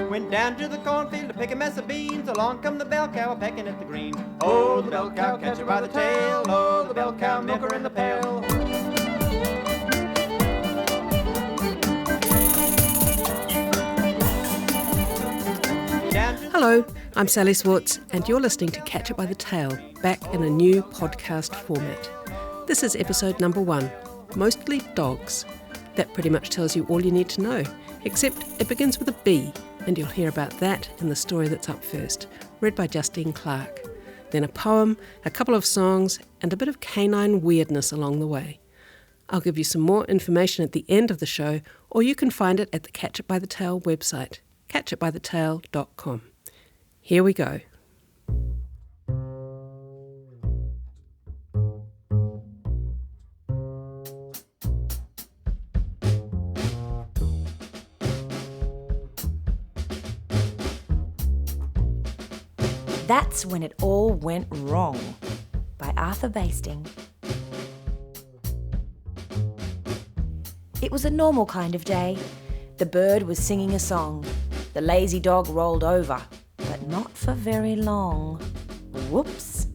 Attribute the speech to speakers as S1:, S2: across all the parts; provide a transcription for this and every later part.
S1: Went down to the cornfield to pick a mess of beans. Along come the bell cow a-pecking at the green. Oh, the bell cow, catch her by the tail. Oh, the bell cow, milk her in the pail.
S2: Hello, I'm Sally Swartz, and you're listening to Catch It by the Tail, back in a new podcast format. This is episode number 1, Mostly Dogs. That pretty much tells you all you need to know, except it begins with a B, and you'll hear about that in the story that's up first, read by Justine Clark. Then a poem, a couple of songs, and a bit of canine weirdness along the way. I'll give you some more information at the end of the show, or you can find it at the Catch It by the Tail website, catchitbythetail.com. Here we go.
S3: That's When It All Went Wrong by Arthur Basting. It was a normal kind of day. The bird was singing a song. The lazy dog rolled over, but not for very long. Whoops!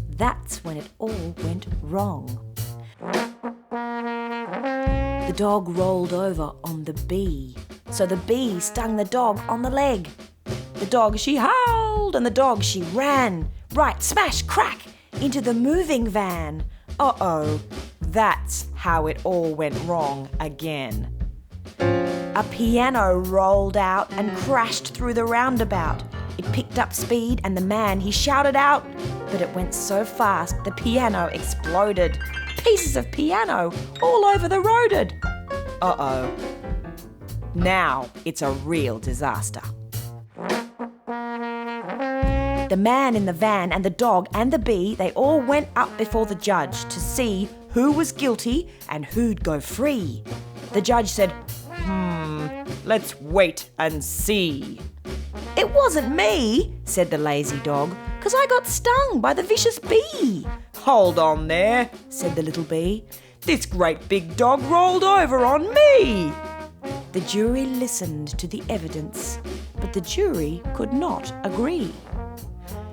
S3: That's when it all went wrong. The dog rolled over on the bee, so the bee stung the dog on the leg. The dog, she howled, and the dog, she ran, right smash crack, into the moving van. Uh-oh, that's how it all went wrong again. A piano rolled out and crashed through the roundabout. It picked up speed and the man, he shouted out, but it went so fast the piano exploded. Pieces of piano all over the roaded. Uh-oh. Now it's a real disaster. The man in the van and the dog and the bee, they all went up before the judge to see who was guilty and who'd go free. The judge said, let's wait and see. It wasn't me, said the lazy dog, 'cause I got stung by the vicious bee. Hold on there, said the little bee. This great big dog rolled over on me. The jury listened to the evidence, but the jury could not agree.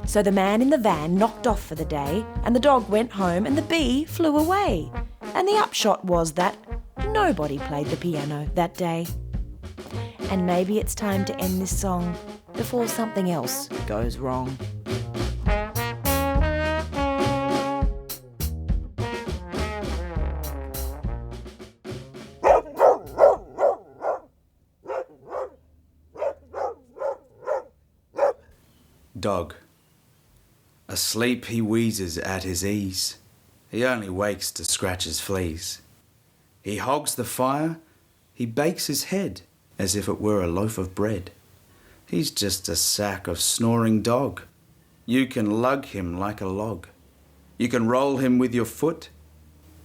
S3: So the man in the van knocked off for the day, and the dog went home and the bee flew away. And the upshot was that nobody played the piano that day. And maybe it's time to end this song before something else goes wrong.
S4: Dog. Asleep he wheezes at his ease. He only wakes to scratch his fleas. He hogs the fire, he bakes his head as if it were a loaf of bread. He's just a sack of snoring dog. You can lug him like a log. You can roll him with your foot.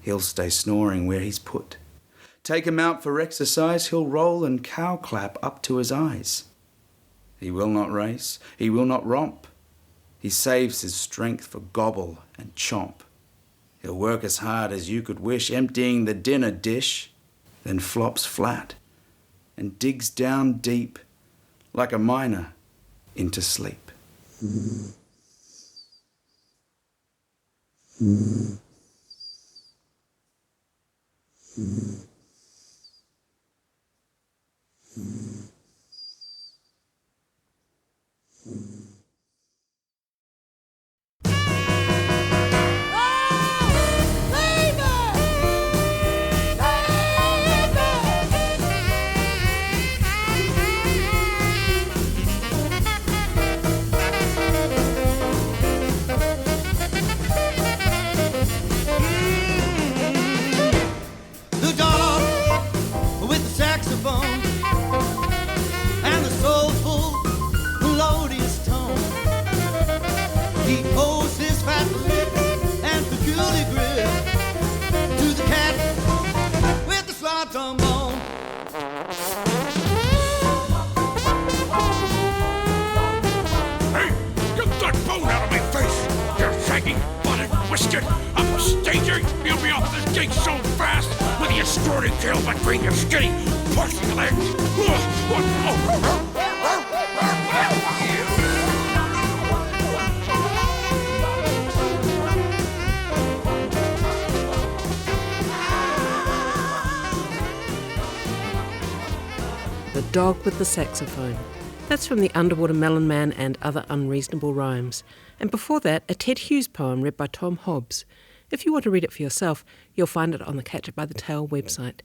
S4: He'll stay snoring where he's put. Take him out for exercise, he'll roll and cow clap up to his eyes. He will not race, he will not romp. He saves his strength for gobble and chomp. He'll work as hard as you could wish, emptying the dinner dish, then flops flat and digs down deep like a miner into sleep.
S5: Twisted, I'm a stager. You'll be off the gate so fast with me a story tail between your skinny pussy legs.
S2: The Dog with the Saxophone. That's from the Underwater Melon Man and Other Unreasonable Rhymes. And before that, a Ted Hughes poem read by Tom Hobbs. If you want to read it for yourself, you'll find it on the Catch It by the Tail website.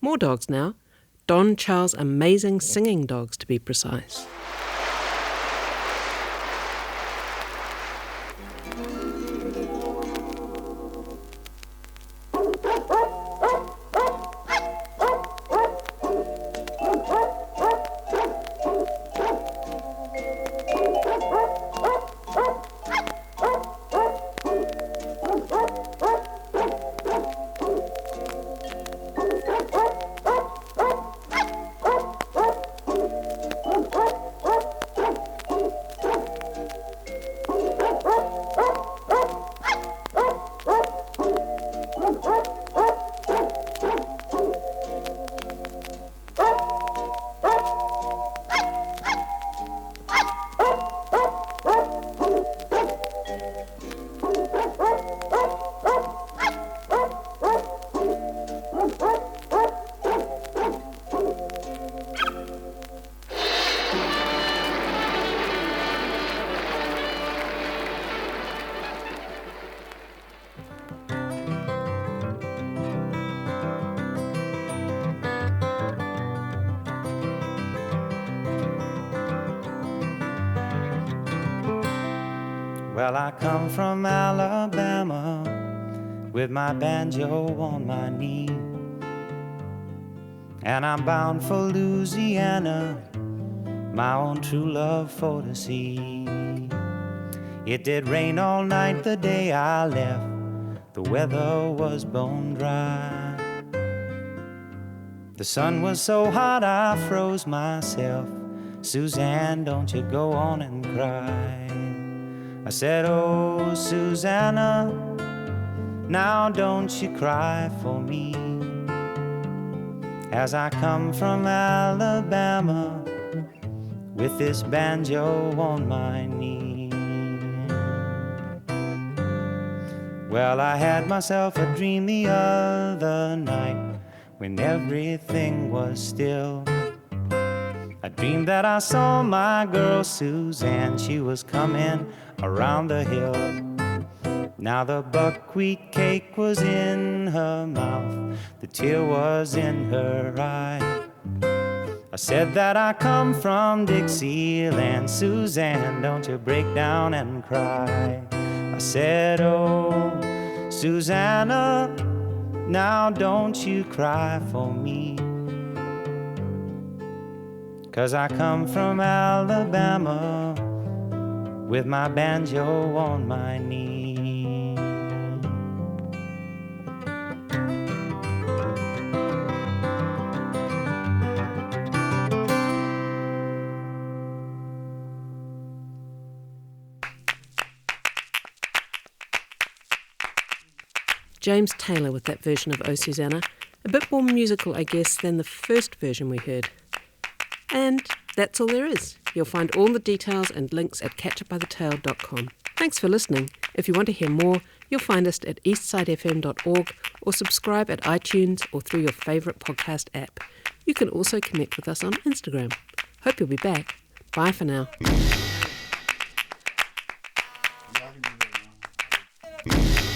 S2: More dogs now. Don Charles' Amazing Singing Dogs, to be precise.
S1: Well, I come from Alabama with my banjo on my knee, and I'm bound for Louisiana, my own true love for to see. It did rain all night the day I left, the weather was bone dry. The sun was so hot I froze myself. Suzanne, don't you go on and cry. I said, oh, Susanna, now don't you cry for me, as I come from Alabama with this banjo on my knee. Well, I had myself a dream the other night when everything was still. I dreamed that I saw my girl Suzanne, she was coming around the hill. Now the buckwheat cake was in her mouth, the tear was in her eye. I said that I come from Dixieland, Suzanne, don't you break down and cry. I said, oh, Susanna, now don't you cry for me, 'cause I come from Alabama with my banjo on my knee.
S2: James Taylor with that version of Oh Susanna. A bit more musical, I guess, than the first version we heard. And that's all there is. You'll find all the details and links at catchitbythetail.com. Thanks for listening. If you want to hear more, you'll find us at eastsidefm.org or subscribe at iTunes or through your favourite podcast app. You can also connect with us on Instagram. Hope you'll be back. Bye for now.
S6: Yeah, I can do that now.